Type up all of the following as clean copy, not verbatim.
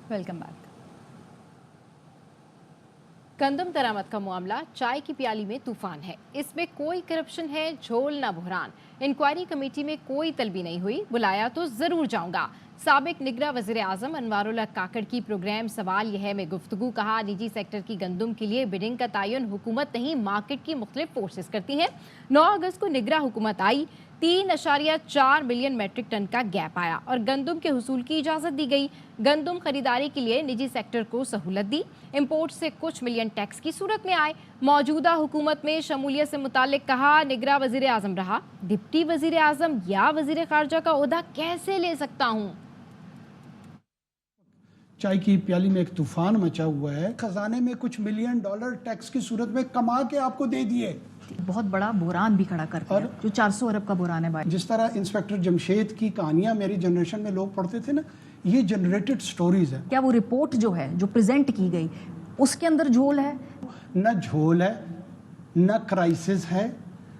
Welcome back. गंदम दरामद का मामला चाय की प्याली में तूफान है। इसमें कोई करप्शन है, झोल ना बुहरान। इंक्वायरी कमेटी में कोई तलबी नहीं हुई, बुलाया तो जरूर जाऊंगा। साबिक निगरान वज़ीर आज़म अनवारुल्लाह काकड़ की प्रोग्राम सवाल यह है में गुफ्तगू। कहा, निजी सेक्टर की गंदम के लिए बिडिंग का तयन हुकूमत नहीं, मार्केट की मुख्तलिफ फोर्सेस करती हैं। 9 अगस्त को निगरान हुकूमत आई, 3.4 मिलियन मेट्रिक टन का गैप आया और गंदम के हुसूल की इजाज़त दी गई। गंदम खरीदारी के लिए निजी सेक्टर को सहूलत दी। इंपोर्ट से कुछ मिलियन टैक्स की सूरत में आए। मौजूदा हुकूमत में शमूलियत से मुतालिक कहा, निगरान वज़ीर आज़म रहा, डिप्टी वज़ीर आज़म या वज़ीर ख़ारजा का ओहदा कैसे ले सकता हूँ। चाय की प्याली में एक तूफान मचा हुआ है। खजाने में कुछ मिलियन डॉलर टैक्स की सूरत में कमा के आपको दे दिए। बहुत बड़ा बुरान भी खड़ा कर दिया, जो 400 अरब का बुरान है भाई। जिस तरह इंस्पेक्टर जमशेद की कहानियां मेरी जनरेशन में लोग पढ़ते थे ना, ये जनरेटेड स्टोरीज है। क्या वो रिपोर्ट जो है, जो प्रेजेंट की गई, उसके अंदर झोल है? न झोल है, न क्राइसिस है,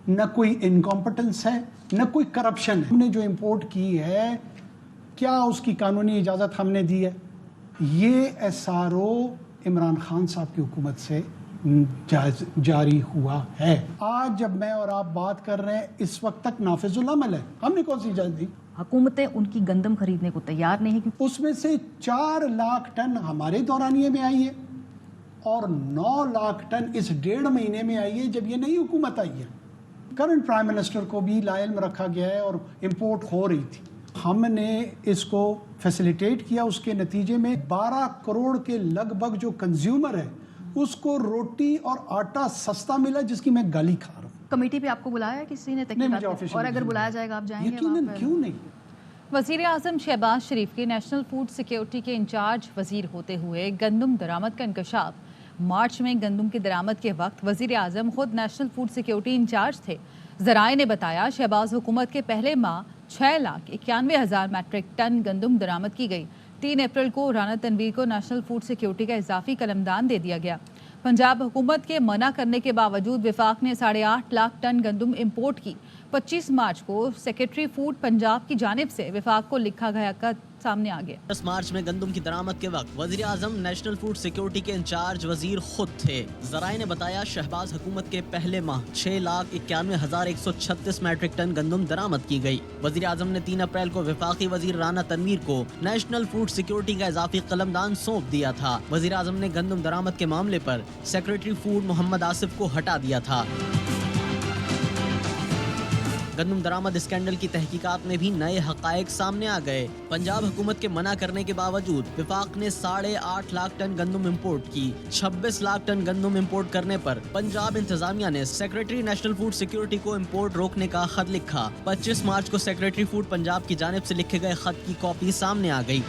न कोई इनकॉम्पिटेंस है, न कोई करप्शन है। हमने जो इंपोर्ट की है, क्या उसकी कानूनी इजाज़त हमने दी है? ये एसआरओ इमरान खान साहब की हुकूमत से जारी हुआ है। आज जब मैं और आप बात कर रहे हैं, इस वक्त तक नाफिजुल अमल है। हमने कौन सी इजाज़त दी? हुकूमतें उनकी गंदम खरीदने को तैयार नहीं है। उसमें से 4 लाख टन हमारे दौरानिये में आई है और 9 लाख टन इस 1.5 महीने में आई है जब ये नई हुकूमत आई है। करंट प्राइम मिनिस्टर को भी लायल में रखा गया है और इंपोर्ट हो रही थी। हमने इसको फैसिलिटेट किया। उसके नतीजे में 12 करोड़ के लगभग जो कंज्यूमर है, उसको रोटी और आटा सस्ता मिला, जिसकी मैं गाली खा रहा हूँ। कमेटी पे आपको बुलाया किसी ने? और अगर बुलाया जाएगा आप जाएंगे? यकीनन, क्यों नहीं। वज़ीर आज़म शहबाज शरीफ के नेशनल फूड सिक्योरिटी के इंचार्ज वज़ीर होते हुए गंदम दरामद का इंकशाफ। मार्च में गंदम की दरामद के वक्त वज़ीर आज़म खुद नेशनल फूड सिक्योरिटी इंचार्ज थे। ज़राए ने बताया, शहबाज हुकूमत के पहले माह 6,91,000 मैट्रिक टन गंदम दरामद की गई। 3 अप्रैल को राना तनवीर को नेशनल फूड सिक्योरिटी का इजाफी कलमदान दे दिया गया। पंजाब हुकूमत के मना करने के बावजूद विफाक ने 8.5 लाख टन गंदम इंपोर्ट की। 25 मार्च को सेक्रेटरी फूड पंजाब की जानिब से विफाक को लिखा गया खत सामने आ गया। 10 मार्च में गंदम की दरामद के वक्त वज़ीर आज़म नेशनल फूड सिक्योरिटी के इंचार्ज वजीर खुद थे। ज़राए ने बताया, शहबाज हुकूमत के पहले माह 6,91,136 मैट्रिक टन गंदम दरामद की गई। वज़ीर आज़म ने 3 अप्रैल को वफाकी वजीर राना तनवीर को नेशनल फूड सिक्योरिटी का इजाफी कलमदान सौंप दिया था। वज़ीर आज़म ने गंदम दरामद के मामले पर सेक्रेटरी फूड मोहम्मद आसिफ को हटा दिया था। गंदम दरामद स्कैंडल की तहकीकात में भी नए हकायक सामने आ गए। पंजाब हुकूमत के मना करने के बावजूद विफाक ने 8.5 लाख टन गंदम इंपोर्ट की। 26 लाख टन गंदम इंपोर्ट करने पर पंजाब इंतजामिया ने सेक्रेटरी नेशनल फूड सिक्योरिटी को इंपोर्ट रोकने का खत लिखा। 25 मार्च को सेक्रेटरी फूड पंजाब की जानिब से लिखे गए खत की कॉपी सामने आ गई।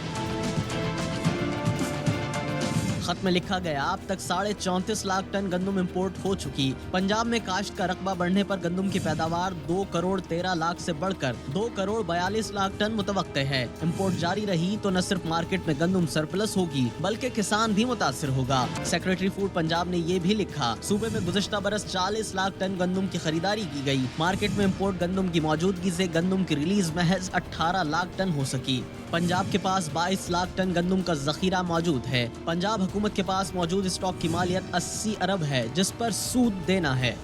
खत में लिखा गया, अब तक 34.5 लाख टन गंदम इंपोर्ट हो चुकी। पंजाब में काश्त का रकबा बढ़ने पर गंदम की पैदावार 2 करोड़ 13 लाख से बढ़कर 2 करोड़ 42 लाख टन मुतवक्के है। इंपोर्ट जारी रही तो न सिर्फ मार्केट में गंदम सरप्लस होगी, बल्कि किसान भी मुतासिर होगा। सेक्रेटरी फूड पंजाब ने ये भी लिखा, सूबे में गुज़िश्ता बरस 40 लाख टन गंदम की खरीदारी की गई। मार्केट में इंपोर्ट गंदम की मौजूदगी से गंदम की रिलीज महज 18 लाख टन हो सकी। पंजाब के पास 22 लाख टन गंदम का जखीरा मौजूद है। पंजाब हुकूमत के पास मौजूद स्टॉक की मालियत 80 अरब है, जिस पर सूद देना है।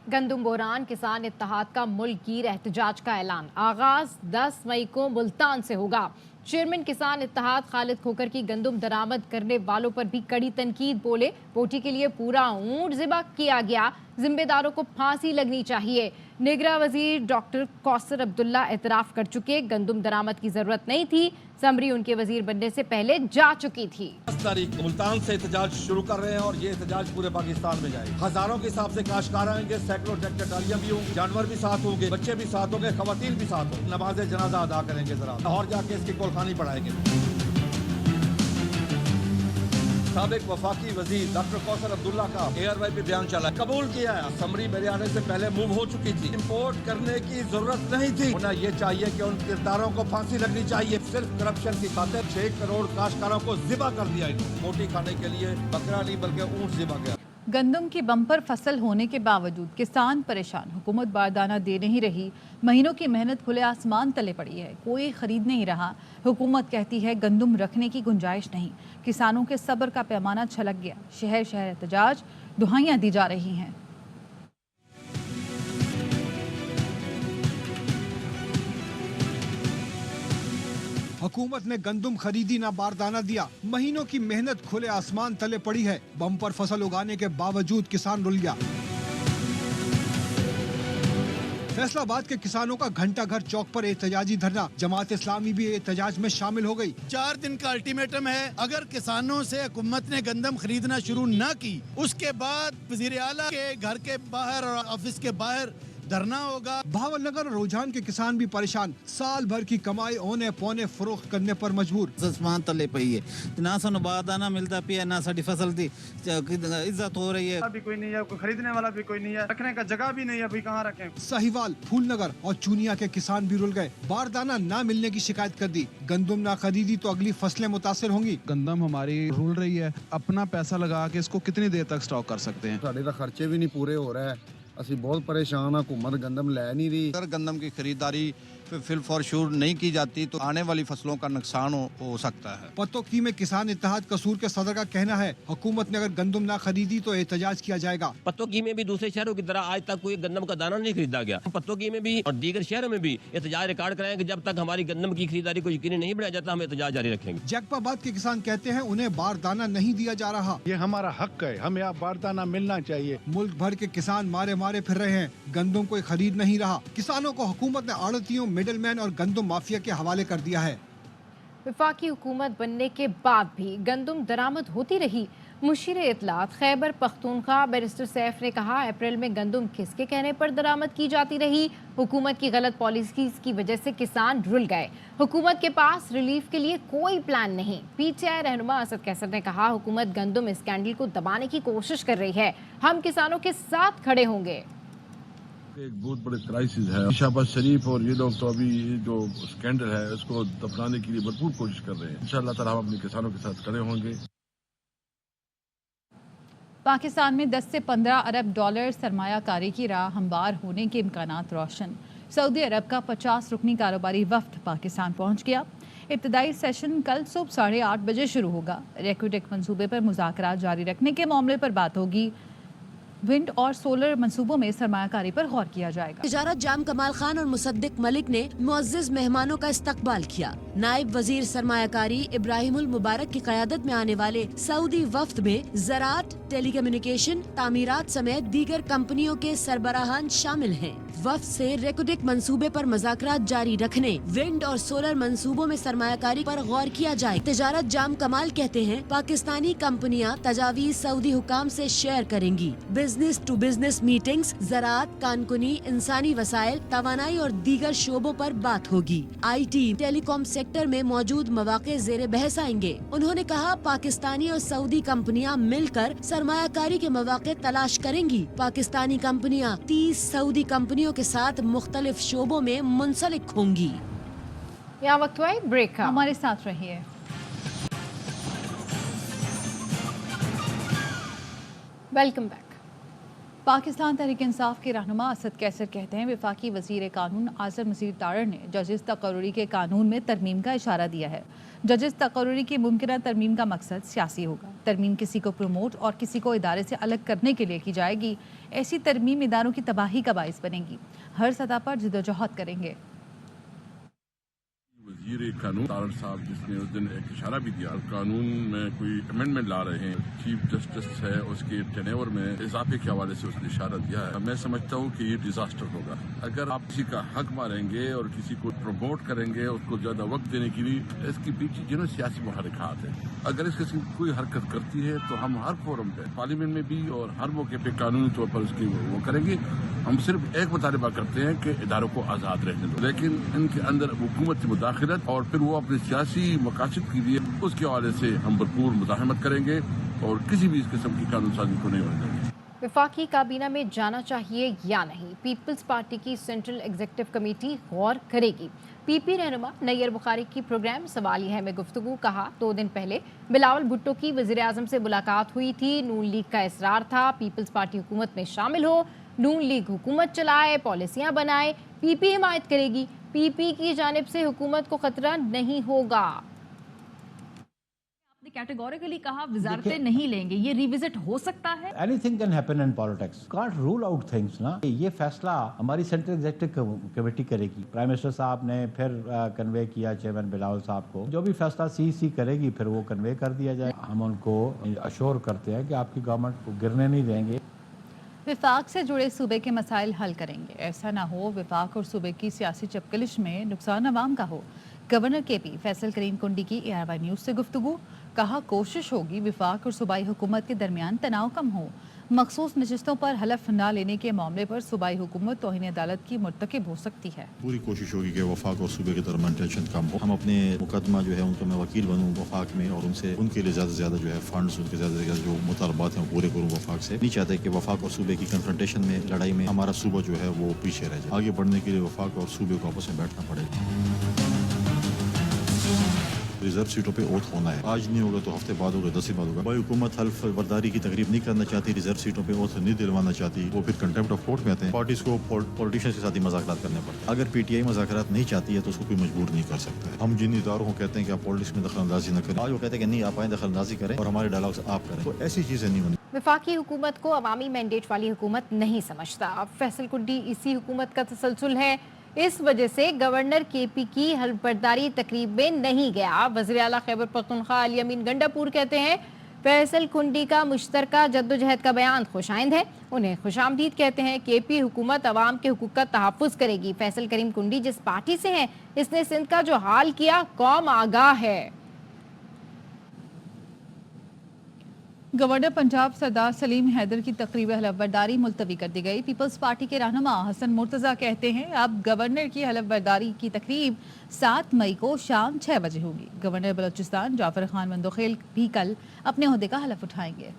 गंदम बोरान किसान इत्तेहाद का मुल्कगीर एहतजाज का ऐलान। आगाज 10 मई को मुल्तान से होगा। चेयरमैन किसान इत्तेहाद खालिद खोकर की गंदम दरामद करने वालों पर भी कड़ी तनकीद। बोले, पोटी के लिए पूरा ऊंट ज़िबा किया गया, जिम्मेदारों को फांसी लगनी चाहिए। निगरान वजीर डॉक्टर कौसर अब्दुल्ला एतराफ़ कर चुके, गंदम दरामद की जरूरत नहीं थी, समरी उनके वजीर बनने से पहले जा चुकी थी। 10 तारीख मुल्तान से एहतजाज शुरू कर रहे हैं और ये एहतजाज पूरे पाकिस्तान में जाए। हजारों के हिसाब से काश्तकार आएंगे, सैकड़ों ट्रैक्टर ट्रालियां भी होंगी, जानवर भी साथ होंगे, बच्चे भी साथ होंगे, खवातीन भी साथ होंगे। नमाज जनाजा अदा करेंगे, जरा और जाके इसकी कोलखानी पढ़ाएंगे। साबिक वफाकी वजीर डॉक्टर कौसर अब्दुल्ला का एयरवाई पे बयान चला, कबूल किया है असम्बली मेरे आने से पहले मूव हो चुकी थी, इंपोर्ट करने की जरूरत नहीं थी। उन्हें ये चाहिए कि उन किरदारों को फांसी लगनी चाहिए। सिर्फ करप्शन की खातिर 6 करोड़ काश्तकारों को जिबा कर दिया। मोटी खाने के लिए बकरा नहीं बल्कि ऊंट जिबा गया। गंदम की बम्पर फसल होने के बावजूद किसान परेशान। हुकूमत बारदाना दे नहीं रही, महीनों की मेहनत खुले आसमान तले पड़ी है, कोई खरीद नहीं रहा। हुकूमत कहती है गंदम रखने की गुंजाइश नहीं। किसानों के सब्र का पैमाना छलक गया। शहर शहर एहतजाज, दुहाइयां दी जा रही हैं। हुकूमत ने गंदम खरीदी ना बारदाना दिया, महीनों की मेहनत खुले आसमान तले पड़ी है। बम्पर फसल उगाने के बावजूद किसान रुल गया। फैसलाबाद के किसानों का घंटा घर चौक पर एहतजाजी धरना, जमात इस्लामी भी एहतजाज में शामिल हो गई। 4 दिन का अल्टीमेटम है, अगर किसानों से हुकूमत ने गंदम खरीदना शुरू न की, उसके बाद वजीर आला के घर के बाहर और ऑफिस के बाहर धरना होगा। भावलनगर और रुझान के किसान भी परेशान, साल भर की कमाई औने पौने फरोख्त करने पर मजबूर। आसमान तले पई है, ना सानू बारदाना मिलता पिया, ना साडी फसल दी इज्जत हो रही है। अभी कोई नहीं है, कोई खरीदने वाला भी कोई नहीं है, रखने का जगह भी नहीं है, अभी कहाँ रखें। साहिवाल, फूलनगर और चूनिया के किसान भी रुल गए। बारदाना ना मिलने की शिकायत कर दी। गंदम ना खरीदी तो अगली फसलें मुतासर होंगी। गंदम हमारी रुल रही है, अपना पैसा लगा के इसको कितनी देर तक स्टॉक कर सकते हैं। साढ़े खर्चे भी नहीं पूरे हो रहे हैं, ਅਸੀਂ बहुत परेशान हाँ। हुकूमत गंदम ले नहीं रही। अगर गंदम की खरीदारी फिल फॉर श्योर नहीं की जाती तो आने वाली फसलों का नुकसान हो सकता है। पत्तोकी में किसान इत्तेहाद कसूर के सदर का कहना है, हुकूमत ने अगर गंदम ना खरीदी तो एहतजाज किया जाएगा। पत्तोकी में भी दूसरे शहरों की तरह आज तक कोई गंदम का दाना नहीं खरीदा गया। पत्तोकी में भी और दीगर शहरों में भी एहतजाज रिकॉर्ड कराएंगे। जब तक हमारी गंदम की खरीदारी को यकीनी नहीं बनाया जाता, हम एहतजाज जारी रखेंगे। जैकबाबाद के किसान कहते हैं उन्हें बारदाना नहीं दिया जा रहा। ये हमारा हक है, हमें आप बारदाना मिलना चाहिए। मुल्क भर के किसान मारे मारे फिर रहे हैं, गंदम कोई खरीद नहीं रहा। किसानों को हुकूमत ने आड़तियों, मिडलमैन और गंदम माफिया के हवाले कर दिया है। वफाकी हुकूमत बनने के बाद भी गंदम दरामद होती रही। मुशीर इत्तलात खैबर पख्तूनख्वा बैरिस्टर सैफ ने कहा, अप्रैल में गंदम किसके कहने पर दरामद की जाती रही। हुकूमत की गलत पॉलिसीज की वजह से किसान रुल गए। हुकूमत के पास रिलीफ के लिए कोई प्लान नहीं। पीटीआई रहनुमा असद कैसर ने कहा, हुकूमत गंदम स्कैंडल को दबाने की कोशिश कर रही है, हम किसानों के साथ खड़े होंगे। एक बहुत बड़े क्राइसिस है। शहबाज शरीफ और ये लोग तो अभी जो स्कैंडल है उसको दफनाने के लिए भरपूर कोशिश कर रहे हैं। इंशाअल्लाह ताला हम अपने किसानों के साथ खड़े होंगे। पाकिस्तान में 10 से 15 अरब डॉलर सरमायाकारी की राह हमवार होने के इम्कानात रोशन। सऊदी अरब का 50 रुकनी कारोबारी वफ्द पाकिस्तान पहुंच गया। इब्तदाई सेशन कल सुबह 8:30 बजे शुरू होगा। रेक्विटेक मंसूबे पर मुज़ाकरात जारी रखने के मामले पर बात होगी। विंड और सोलर मंसूबों में सरमायाकारी पर गौर किया जाएगा। तिजारत जाम कमाल खान और मुसद्दिक मलिक ने मुअज़्ज़िज़ मेहमानों का इस्तकबाल किया। नायब वजीर सरमायाकारी इब्राहिमुल मुबारक की क़यादत में आने वाले सऊदी वफ्द में ज़राअत, टेलीकम्युनिकेशन, तामीरात समेत दीगर कंपनियों के सरबराहान शामिल हैं। वफ्द से रेक्विटेक मंसूबे पर मुज़ाकरात जारी रखने, विंड और सोलर मंसूबों में सरमायाकारी पर गौर किया जाए। तिजारत जाम कमाल कहते हैं, पाकिस्तानी कंपनियां तजावीज़ सऊदी हुकाम से शेयर करेंगी। बिजनेस टू बिजनेस मीटिंग्स, ज़राअत, कानकुनी, इंसानी वसाइल, तवानाई और दीगर शोबों पर बात होगी। IT, टेलीकॉम सेक्टर में मौजूद मौक़े ज़ेरे बहस आएंगे। उन्होंने कहा, पाकिस्तानी और सऊदी कंपनियां मिलकर सरमायाकारी के मौक़े तलाश करेंगी। पाकिस्तानी कंपनियां 30 सऊदी कंपनियों के साथ मुख्तलिफ शोबों में मुंसलिक होंगी। यहाँ वक्त हुआ है ब्रेक का, हमारे साथ रहिए। Welcome back. पाकिस्तान तहरीक इंसाफ के रहनुमा असद कैसर कहते हैं, वफाकी वज़ीर कानून आज़म मजीद तारड़ ने जजेस तकर्रुरी के कानून में तरमीम का इशारा दिया है। जजेस तकर्रुरी की मुमकिना तरमीम का मकसद सियासी होगा। तरमीम किसी को प्रमोट और किसी को इदारे से अलग करने के लिए की जाएगी। ऐसी तरमीम इदारों की तबाही का बाइस बनेगी। हर सतह पर जिद्दोजहद करेंगे। वजीर कानून तारड़ साहब जिसने उस दिन एक इशारा भी दिया, कानून में कोई अमेंडमेंट ला रहे हैं, चीफ जस्टिस है उसके टेनेवर में इजाफे के हवाले से उसने इशारा दिया है। मैं समझता हूँ कि ये डिजास्टर होगा। अगर आप किसी का हक मारेंगे और किसी को प्रमोट करेंगे, उसको ज्यादा वक्त देने के लिए, इसके पीछे जिन्होंने सियासी मुहारिकात है। अगर इस किस्म की कोई हरकत करती है तो हम हर फोरम पे, पार्लियामेंट में भी और हर मौके पे कानूनी तौर पर उसकी वो करेंगे। हम सिर्फ एक मुतालबा करते हैं कि इदारों को आज़ाद रहने दो, लेकिन इनके अंदर हुकूमत की मुदाखलत और फिर वो अपने सियासी मकासद के लिए उसके हवाले से हम भरपूर मुज़ाहमत करेंगे और किसी भी इस किस्म की कानून साजी को नहीं होने देंगे। वफाकी काबीना में जाना चाहिए या नहीं, पीपल्स पार्टी की सेंट्रल एग्जीक्यूटिव कमेटी गौर करेगी। पीपी रहनुमा नैयर बुखारी की प्रोग्राम सवाल है में गुफ्तगू। कहा 2 दिन पहले बिलावल भुट्टो की वज़ीर-ए-आज़म से मुलाकात हुई थी। नून लीग का इसरार था पीपल्स पार्टी हुकूमत में शामिल हो, नून लीग हुकूमत चलाए, पॉलिसियां बनाए, पीपी हिमायत करेगी। पीपी की जानिब से हुकूमत को खतरा नहीं होगा। कैटेगोरिकली कहा वजारतें नहीं लेंगे, ये रिविजिट हो सकता है। Anything can happen in politics, can't rule out things ना। ये फैसला हमारी सेंट्रल एग्जीक्यूटिव कमेटी करेगी। प्राइम मिनिस्टर साहब ने फिर कन्वे किया चेयरमैन बिलावल साहब को, जो भी फैसला सीसी करेगी फिर वो कन्वे कर दिया जाए। हम उनको अश्योर करते हैं कि आपकी गवर्नमेंट को गिरने नहीं देंगे। विफाक से जुड़े सूबे के मसाइल हल करेंगे, ऐसा ना हो विफाक और सूबे की सियासी चपकलिश में नुकसान अवाम का हो। गवर्नर केपी फैसल करीम कुंडी की ARY न्यूज़ से गुफ्तगू। कहा कोशिश होगी विफाक और सूबाई हुकूमत के दरमियान तनाव कम हो। मखसूस नशिस्तों पर हलफ न लेने के मामले पर सूबाई हुकूमत तौहीन अदालत की मुर्तकिब हो सकती है। पूरी कोशिश होगी कि वफाक और सूबे के दरमियान टेंशन कम हो। हम अपने मुकदमा जो है उनका मैं वकील बनूँ वफाक में, और उनसे उनके लिए ज़्यादा से ज़्यादा जो है फंड्स, उनके ज़्यादा से ज़्यादा जो मुतालबात हैं वो पूरे करूँ वफाक से। नहीं चाहते कि वफाक और सूबे की कन्फ्रंटेशन में, लड़ाई में हमारा सूबा जो है वो पीछे रह जाए। आगे बढ़ने के लिए वफाक और सूबे को आपस में बैठना पड़ेगा। रिजर्व सीटों पे ओथ होना है, आज नहीं होगा तो हफ्ते बाद होगा, 10 दिन बाद होगा। भाई हुकूमत हल्फ बर्दारी की तकरीब नहीं करना चाहती, रिजर्व सीटों पे ओथ नहीं दिलवाना चाहती, वो फिर कंटेम्प्ट ऑफ कोर्ट में आते हैं। पार्टीज को पॉलिटिशियंस के साथ ही मज़ाकरात करने पड़ते हैं। अगर PTI मज़ाकरात नहीं चाहती है तो उसको कोई मजबूर नहीं कर सकता है। हम जिन इदारों को कहते हैं कि आप पॉलिटिक्स में दखलंदाजी न करें, आज वो कहते हैं कि नहीं आप आए दखलंदाजी करें और हमारे डायलॉग्स आप करें, तो ऐसी चीज़ें नहीं होनी। वफाकी हुकूमत को अवामी मैंडेट वाली हुकूमत नहीं समझता। अब फैसल कुंडी इसी हुकूमत का तसलसल है, इस वजह से गवर्नर केपी की हल्फबर्दारी तकरीब में नहीं गया। वज़ीर आला खैबर पख्तूनख्वा अली अमीन गंडापुर कहते हैं फैसल कुंडी का मुश्तरका जद्दोजहद का बयान खुशाइंद है, उन्हें खुशामदीद कहते हैं। केपी हुकूमत अवाम के हुकूक का तहफ़्फ़ुज़ करेगी। फैसल करीम कुंडी जिस पार्टी से हैं, इसने सिंध का जो हाल किया कौम आगाह है। गवर्नर पंजाब सरदार सलीम हैदर की तकरीब हलफबर्दारी मुलतवी कर दी गई। पीपल्स पार्टी के रहनुमा हसन मुर्तज़ा कहते हैं अब गवर्नर की हलफबर्दारी की तकरीब 7 मई को शाम 6 बजे होगी। गवर्नर बलोचिस्तान जाफर खान मंदोखेल भी कल अपने ओहदे का हलफ उठाएंगे।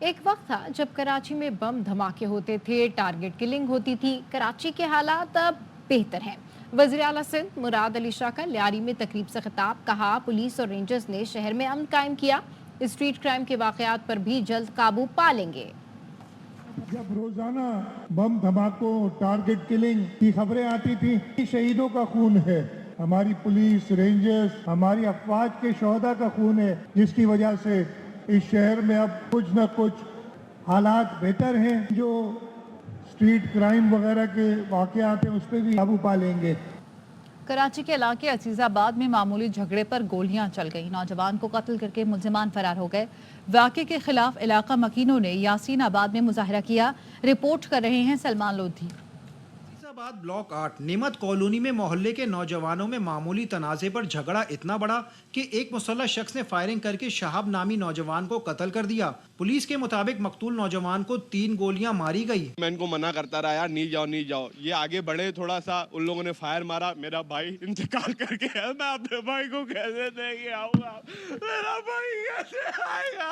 एक वक्त था जब कराची में बम धमाके होते थे, टारगेट किलिंग होती थी। कराची के हालात अब बेहतर हैं। वज़ीर आला सिंध मुराद अली शाह का लियारी में तकरीब से खिताब। कहा पुलिस और रेंजर्स ने शहर में अमन कायम किया, स्ट्रीट क्राइम के वाक़यात पर भी जल्द काबू पा लेंगे। जब रोजाना बम धमाकों, टारगेट किलिंग की खबरें आती थी, शहीदों का खून है, हमारी पुलिस, रेंजर्स, हमारी अफवाज के शोहदा का खून है, जिसकी वजह से इस शहर में अब कुछ न कुछ हालात बेहतर हैं। जो स्ट्रीट क्राइम वगैरह के वाक़यात हैं उस पर भी काबू पा लेंगे। कराची के इलाके अजीजाबाद में मामूली झगड़े पर गोलियां चल गई, नौजवान को कत्ल करके मुलजिमान फरार हो गए। वाक़े के खिलाफ इलाका मकीनों ने यासीन आबाद में मुजाहरा किया। रिपोर्ट कर रहे हैं सलमान लोधी। अजीजाबाद ब्लॉक 8 नेमत कॉलोनी में मोहल्ले के नौजवानों में मामूली तनाज़े पर झगड़ा इतना बड़ा कि एक मुसल्लह शख्स ने फायरिंग करके शहाब नामी नौजवान को कत्ल कर दिया। पुलिस के मुताबिक मकतूल नौजवान को 3 गोलियां मारी गई। मैं इनको मना करता रहा यार नहीं जाओ, ये आगे बढ़े थोड़ा सा, उन लोगों ने फायर मारा। मेरा भाई इंतकाल करके है, मैं अपने भाई को कैसे देके आऊंगा, मेरा भाई कैसे आएगा।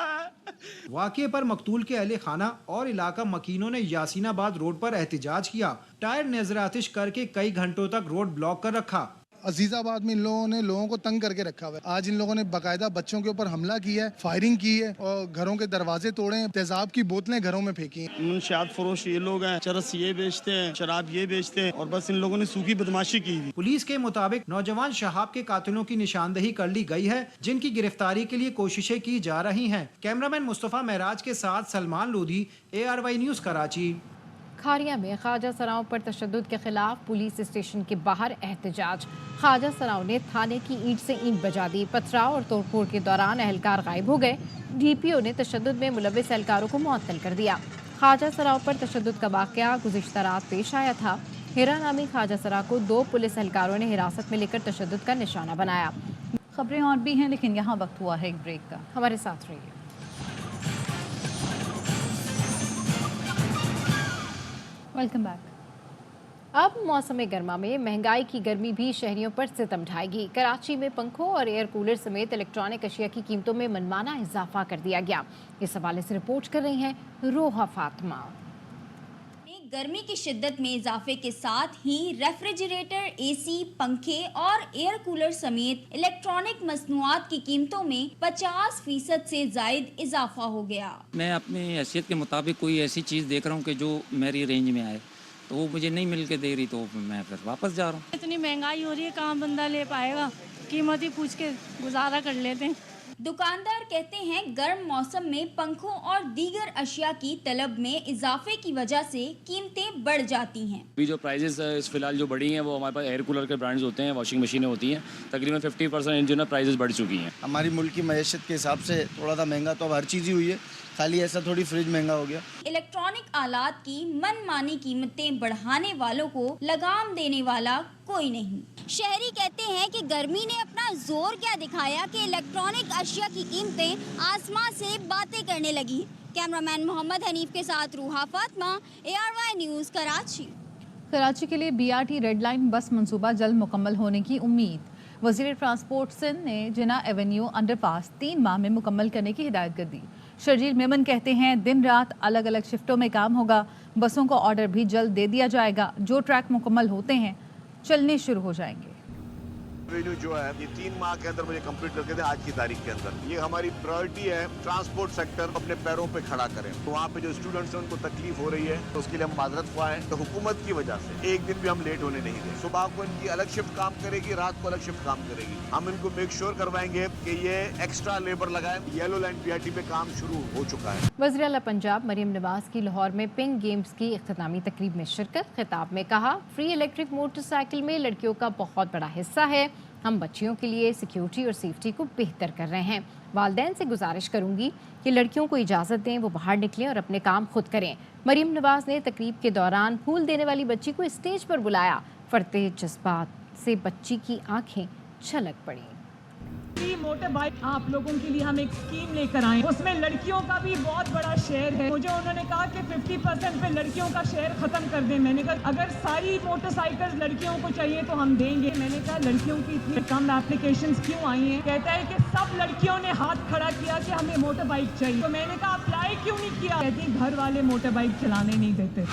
वाक़े पर मकतूल के अहले खाना और इलाका मकीनों ने यासीनाबाद रोड पर एहतजाज किया। टायर नजर आतिश करके कई घंटों तक रोड ब्लॉक कर रखा। अजीजाबाद में इन लोगों ने लोगों को तंग करके रखा हुआ है। आज इन लोगों ने बाकायदा बच्चों के ऊपर हमला किया है, फायरिंग की है और घरों के दरवाजे तोड़े हैं, तेजाब की बोतलें घरों में फेंकी हैं। मुनशियात फरोश ये लोग हैं, चरस ये बेचते हैं, शराब ये बेचते हैं, और बस इन लोगों ने सूखी बदमाशी की। पुलिस के मुताबिक नौजवान शहाब के कातिलों की निशानदही कर ली गई है, जिनकी गिरफ्तारी के लिए कोशिशें की जा रही हैं। कैमरामैन मुस्तफा महराज के साथ सलमान लोधी, ARY न्यूज़ कराची। खारिया में ख्वाजा सराओं पर तशद्दुद के खिलाफ पुलिस स्टेशन के बाहर एहतजाज। ख्वाजा सराओं ने थाने की ईंट से ईंट बजा दी। पथराव और तोड़फोड़ के दौरान एहलकार गायब हो गए। DPO ने तशद्दुद में मुलव्विस एहलकारों को मुअत्तल कर दिया। ख्वाजा सराओं पर तशद्दुद का वाक़या गुज़िश्ता रात पेश आया था। हिरा नामी ख्वाजा सरा को 2 पुलिस एहलकारों ने हिरासत में लेकर तशद्दुद का निशाना बनाया। खबरें और भी हैं, लेकिन यहाँ वक्त हुआ है एक ब्रेक का। हमारे साथ रहिए। Welcome back. अब मौसम गर्मा में महंगाई की गर्मी भी शहरियों पर सितम ढाएगी। कराची में पंखों और एयर कूलर समेत इलेक्ट्रॉनिक अशिया की कीमतों में मनमाना इजाफा कर दिया गया। इस हवाले से रिपोर्ट कर रही हैं रोहा फातिमा। गर्मी की शिद्दत में इजाफे के साथ ही रेफ्रिजरेटर, एसी, पंखे और एयर कूलर समेत इलेक्ट्रॉनिक मसनूआत की कीमतों में 50% से जायद इजाफा हो गया। मैं अपनी हैसियत के मुताबिक कोई ऐसी चीज़ देख रहा हूँ कि जो मेरी रेंज में आए, तो वो मुझे नहीं मिल के दे रही, तो मैं फिर वापस जा रहा हूँ। इतनी महंगाई हो रही है, कहाँ बंदा ले पाएगा, कीमत ही पूछ के गुजारा कर लेते हैं। दुकानदार कहते हैं गर्म मौसम में पंखों और दीगर अशिया की तलब में इजाफे की वजह से कीमतें बढ़ जाती हैं। अभी जो प्राइजेस इस फिलहाल जो बढ़ी हैं वो हमारे पास एयर कूलर के ब्रांड्स होते हैं, वॉशिंग मशीनें होती हैं, तकरीबन 50% इन दिनों प्राइजेस बढ़ चुकी हैं। हमारी मुल्क की मईशत के हिसाब से थोड़ा सा महंगा तो अब हर चीज़ ही हुई है, खाली ऐसा थोड़ी फ्रिज महंगा हो गया। इलेक्ट्रॉनिक आलात की मनमानी कीमतें बढ़ाने वालों को लगाम देने वाला कोई नहीं। शहरी कहते हैं कि गर्मी ने अपना जोर क्या दिखाया कि इलेक्ट्रॉनिक अशिया की कीमतें आसमां से बातें करने लगी। कैमरामैन मोहम्मद हनीफ के साथ रूहा फातिमा, ARY न्यूज़ कराची। कराची के लिए BRT रेड लाइन बस मंसूबा जल्द मुकम्मल होने की उम्मीद। वज़ीर ट्रांसपोर्ट सिंध ने जिना एवेन्यू अंडरपास 3 माह में मुकम्मल करने की हिदायत कर दी। शर्जील मेमन कहते हैं दिन रात अलग अलग शिफ्टों में काम होगा। बसों को ऑर्डर भी जल्द दे दिया जाएगा। जो ट्रैक मुकम्मल होते हैं चलने शुरू हो जाएंगे। रेवेन्यू जो है ये 3 माह के अंदर मुझे कंप्लीट करके दें, आज की तारीख के अंदर। ये हमारी प्रायोरिटी है, ट्रांसपोर्ट सेक्टर अपने पैरों पे खड़ा करें। तो वहाँ पे जो स्टूडेंट्स हैं उनको तकलीफ हो रही है, तो उसके लिए हम माजरत ख्वाह हैं। तो हुकूमत की वजह से एक दिन भी हम लेट होने नहीं दें। सुबह को इनकी अलग शिफ्ट काम करेगी, रात को अलग शिफ्ट काम करेगी। हम इनको मेक श्योर करवाएंगे कि ये एक्स्ट्रा लेबर लगाए। येलो लाइन BRT पे काम शुरू हो चुका है। वज़ीर आला पंजाब मरियम नवाज की लाहौर में पिंक गेम्स की इख्तितामी तकरीब में शिरकत। खिताब में कहा, फ्री इलेक्ट्रिक मोटरसाइकिल में लड़कियों का बहुत बड़ा हिस्सा है। हम बच्चियों के लिए सिक्योरिटी और सेफ्टी को बेहतर कर रहे हैं। वालिदैन से गुजारिश करूंगी कि लड़कियों को इजाज़त दें, वो बाहर निकलें और अपने काम खुद करें। मरियम नवाज ने तकरीब के दौरान फूल देने वाली बच्ची को स्टेज पर बुलाया। फरते जज्बात से बच्ची की आंखें छलक पड़ी। मोटर बाइक आप लोगों के लिए हम एक स्कीम लेकर आए, उसमें लड़कियों का भी बहुत बड़ा शेयर है। मुझे उन्होंने कहा कि 50% पे लड़कियों का शेयर खत्म कर दें। मैंने कहा अगर सारी मोटरसाइकिल लड़कियों को चाहिए तो हम देंगे। मैंने कहा लड़कियों की इतनी कम एप्लीकेशंस क्यों आई हैं? कहता है कि सब लड़कियों ने हाथ खड़ा किया कि हमें मोटर बाइक चाहिए। तो मैंने कहा अप्लाई क्यों नहीं किया? कहती घर वाले मोटर बाइक चलाने नहीं देते।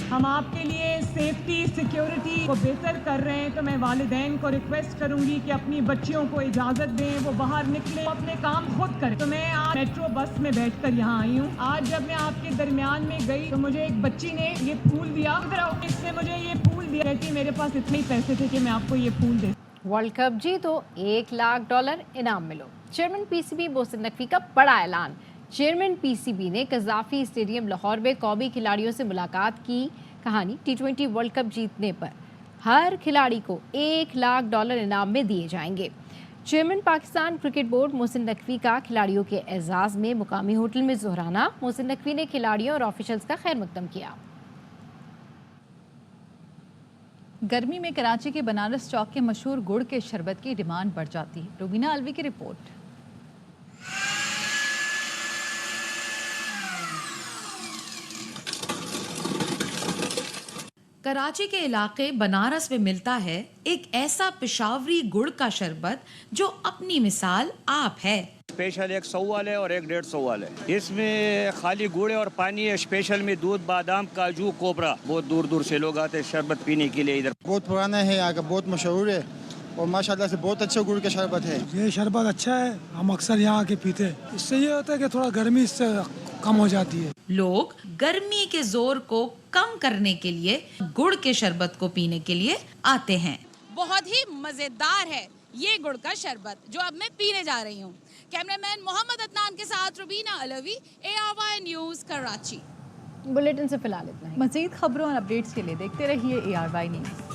हम आपके लिए सेफ्टी सिक्योरिटी को बेहतर कर रहे हैं, तो मैं वालिदैन को रिक्वेस्ट करूंगी कि अपनी बच्चियों को इजाज़त दें, वो बाहर निकलें, अपने काम खुद करें। तो मैं आज मेट्रो बस में बैठकर यहाँ आई हूँ। आज जब मैं आपके दरमियान में गई तो मुझे एक बच्ची ने ये फूल दिया, इसने मुझे ये फूल दिया। कहती मेरे पास इतने ही पैसे थे कि मैं आपको ये फूल दे। वर्ल्ड कप जीतो, $1 लाख इनाम मिलो। चेयरमैन PCB मोहसिन नकवी का बड़ा ऐलान। चेयरमैन PCB ने कज़ाफी स्टेडियम लाहौर में कौमी खिलाड़ियों से मुलाकात की। कहानी T20 वर्ल्ड कप जीतने पर हर खिलाड़ी को $1 लाख इनाम में दिए जाएंगे। Chairman Pakistan cricket board Mohsin Naqvi का खिलाड़ियों के एजाज़ में मुकामी होटल में ज़ोहराना। मोहसिन नकवी ने खिलाड़ियों और ऑफिशियल्स का खैर मकदम किया। गर्मी में कराची के बनारस चौक के मशहूर गुड़ के शरबत की डिमांड बढ़ जाती है। रुबीना अलवी की रिपोर्ट। कराची के इलाके बनारस में मिलता है एक ऐसा पेशावरी गुड़ का शरबत जो अपनी मिसाल आप है। स्पेशल एक 100 वाले और एक 150 वाले। इसमें खाली गुड़ और पानी है। स्पेशल में दूध, बादाम, काजू, कोबरा। बहुत दूर दूर से लोग आते हैं शरबत पीने के लिए। इधर बहुत पुराना है, यहाँ का बहुत मशहूर है और माशाल्लाह से बहुत अच्छा गुड़ का शरबत है। ये शरबत अच्छा है, हम अक्सर यहाँ आके पीते हैं। इससे ये होता है कि थोड़ा गर्मी इससे कम हो जाती है। लोग गर्मी के जोर को कम करने के लिए गुड़ के शरबत को पीने के लिए आते हैं। बहुत ही मजेदार है ये गुड़ का शरबत जो अब मैं पीने जा रही हूँ। कैमरामैन मोहम्मद अदनान के साथ Rubina Alvi, ARY news Karachi. Bulletin से फिलहाल इतना ही। मज़ीद खबरों और अपडेट्स के लिए देखते रहिए ARY न्यूज़।